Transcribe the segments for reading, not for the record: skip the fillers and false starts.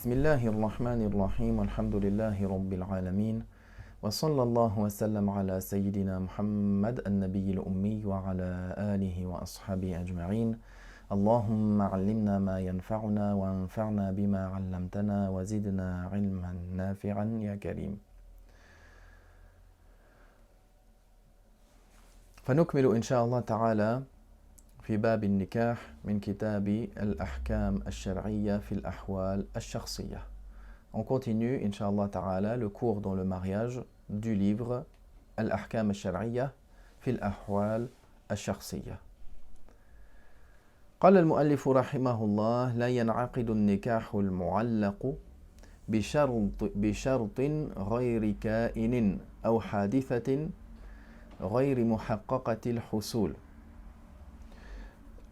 بسم الله الرحمن الرحيم والحمد لله رب العالمين وصلى الله وسلم على سيدنا محمد النبي الأمي وعلى آله وأصحابه أجمعين اللهم علمنا ما ينفعنا وانفعنا بما علمتنا وزدنا علما نافعا يا كريم. فنكمل إن شاء الله تعالى في باب النكاح من كتاب الأحكام الشرعية في الأحوال الشخصية. On continue, Inch'Allah Ta'ala, le cours dans le mariage du livre Al-Ahkam al-Shar'iyya fi al-Ahwal al-Shakhsiyya. قال المؤلف رحمه الله لا ينعقد النكاح المعلق بشرط غير كائن أو حادثة غير محققة الحصول.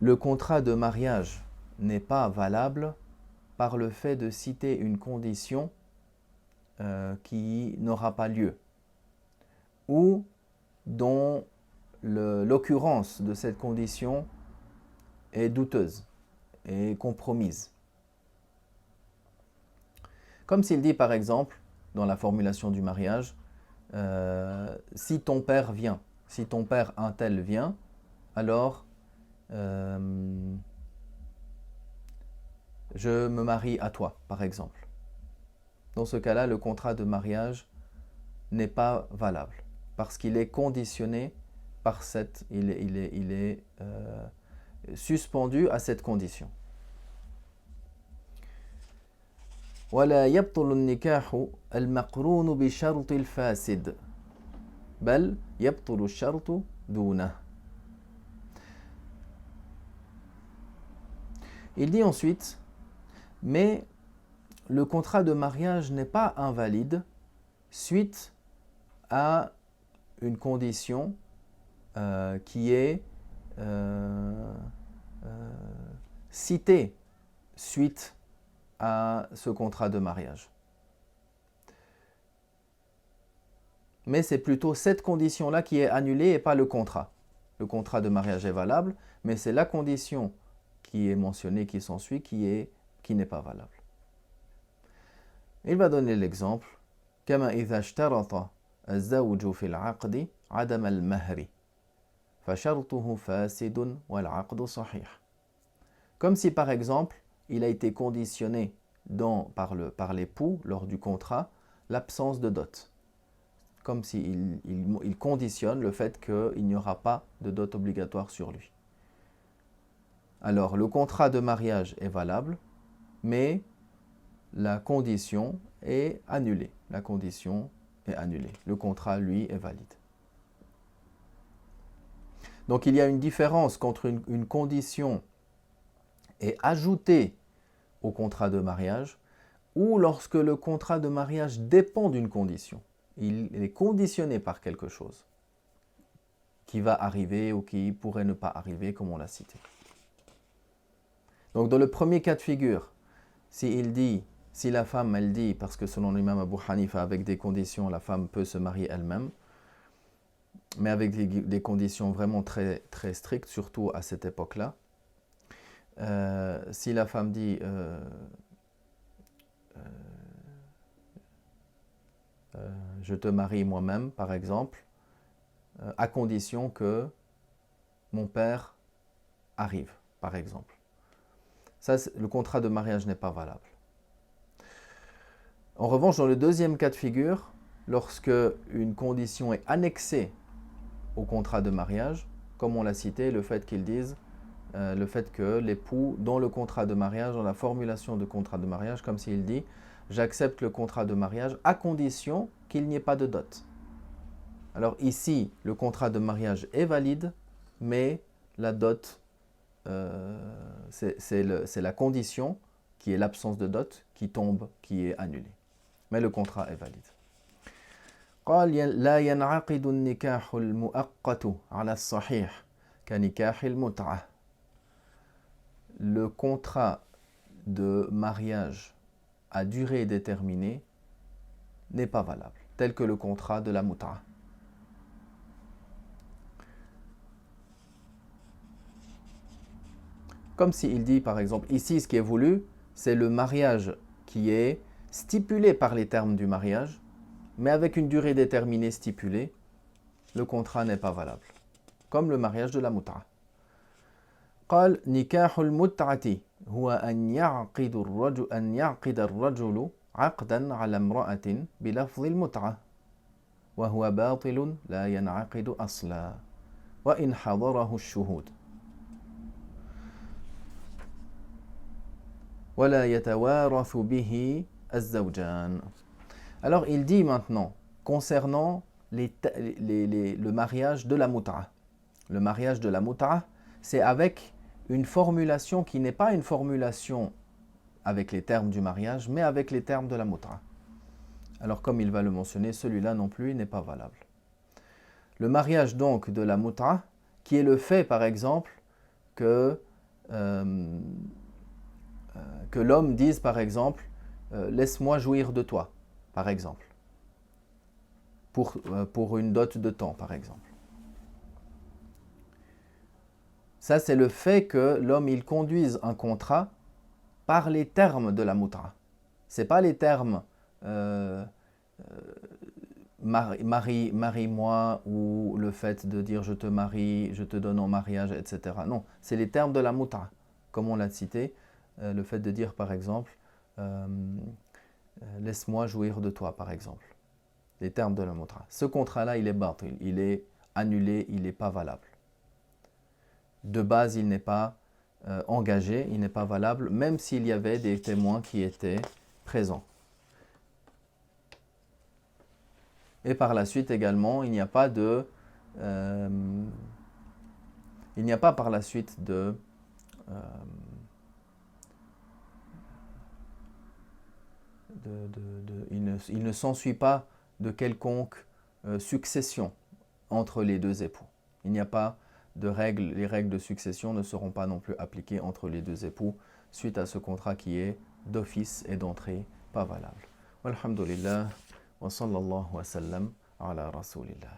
Le contrat de mariage n'est pas valable par le fait de citer une condition qui n'aura pas lieu ou dont l'occurrence de cette condition est douteuse et compromise. Comme s'il dit par exemple, dans la formulation du mariage, si ton père vient, si ton père un tel vient, alors je me marie à toi, par exemple. Dans ce cas-là, le contrat de mariage n'est pas valable parce qu'il est conditionné par cette, il est suspendu à cette condition. ولا يبطل النكاح المقرون بشرط الفاسد بل يبطل الشرط دونه. Il dit ensuite, mais le contrat de mariage n'est pas invalide suite à une condition qui est citée suite à ce contrat de mariage. Mais c'est plutôt cette condition-là qui est annulée et pas le contrat. Le contrat de mariage est valable, mais c'est la condition qui est mentionné, qui s'ensuit, qui n'est pas valable. Il va donner l'exemple كما إذا اشترط الزوج في العقد عدم المهر فشرطه فاسد والعقد صحيح. Comme si par exemple il a été conditionné par l'époux lors du contrat l'absence de dot. Comme s'il il conditionne le fait qu'il n'y aura pas de dot obligatoire sur lui. Alors, le contrat de mariage est valable, mais la condition est annulée. La condition est annulée. Le contrat, lui, est valide. Donc, il y a une différence entre une condition est ajoutée au contrat de mariage ou lorsque le contrat de mariage dépend d'une condition. Il est conditionné par quelque chose qui va arriver ou qui pourrait ne pas arriver, comme on l'a cité. Donc dans le premier cas de figure, si la femme elle dit, parce que selon l'imam Abu Hanifa, avec des conditions, la femme peut se marier elle-même, mais avec des conditions vraiment très, très strictes, surtout à cette époque-là. Si la femme dit je te marie moi-même, par exemple, à condition que mon père arrive, par exemple. Ça, le contrat de mariage n'est pas valable. En revanche, dans le deuxième cas de figure, lorsque une condition est annexée au contrat de mariage, comme on l'a cité, le fait qu'ils disent, le fait que l'époux, dans le contrat de mariage, dans la formulation de contrat de mariage, comme s'il dit, j'accepte le contrat de mariage à condition qu'il n'y ait pas de dot. Alors ici, le contrat de mariage est valide, mais la dot, c'est la condition, qui est l'absence de dot, qui tombe, qui est annulée. Mais le contrat est valide. قال لا ينعقد النكاح المؤقت على الصحيح كنكاح المتعة. Le contrat de mariage à durée déterminée n'est pas valable, tel que le contrat de la mut'a. Comme s'il dit par exemple, ici ce qui est voulu, c'est le mariage qui est stipulé par les termes du mariage, mais avec une durée déterminée stipulée, le contrat n'est pas valable. Comme le mariage de la mut'a. قال نكاح المتعة هو أن يعقد الرجل عقدا على امرأة بلفظ المتعة وهو باطل لا ينعقد أصلا وإن حضره الشهود ولا يتوارث به الزوجان. Alors il dit maintenant concernant le mariage de la mut'a. Le mariage de la mut'a, c'est avec une formulation qui n'est pas une formulation avec les termes du mariage, mais avec les termes de la mut'a. Alors comme il va le mentionner, celui-là non plus n'est pas valable. Le mariage donc de la mut'a, qui est le fait par exemple que l'homme dise par exemple laisse-moi jouir de toi, par exemple, pour une dot de temps par exemple. Ça, c'est le fait que l'homme, il conduise un contrat par les termes de la mut'a. Ce n'est pas les termes marie-moi ou le fait de dire je te marie, je te donne en mariage, etc. Non, c'est les termes de la mut'a. Comme on l'a cité, le fait de dire par exemple laisse-moi jouir de toi, par exemple. Les termes de la mut'a. Ce contrat-là, il est batil, il est annulé, il n'est pas valable. De base, il n'est pas engagé, il n'est pas valable, même s'il y avait des témoins qui étaient présents. Et par la suite également, il n'y a pas par la suite il ne s'ensuit pas de quelconque succession entre les deux époux. Il n'y a pas de règles, les règles de succession ne seront pas non plus appliquées entre les deux époux suite à ce contrat qui est d'office et d'entrée pas valable. Walhamdulillah wa sallallahu wa sallam ala rasulillah.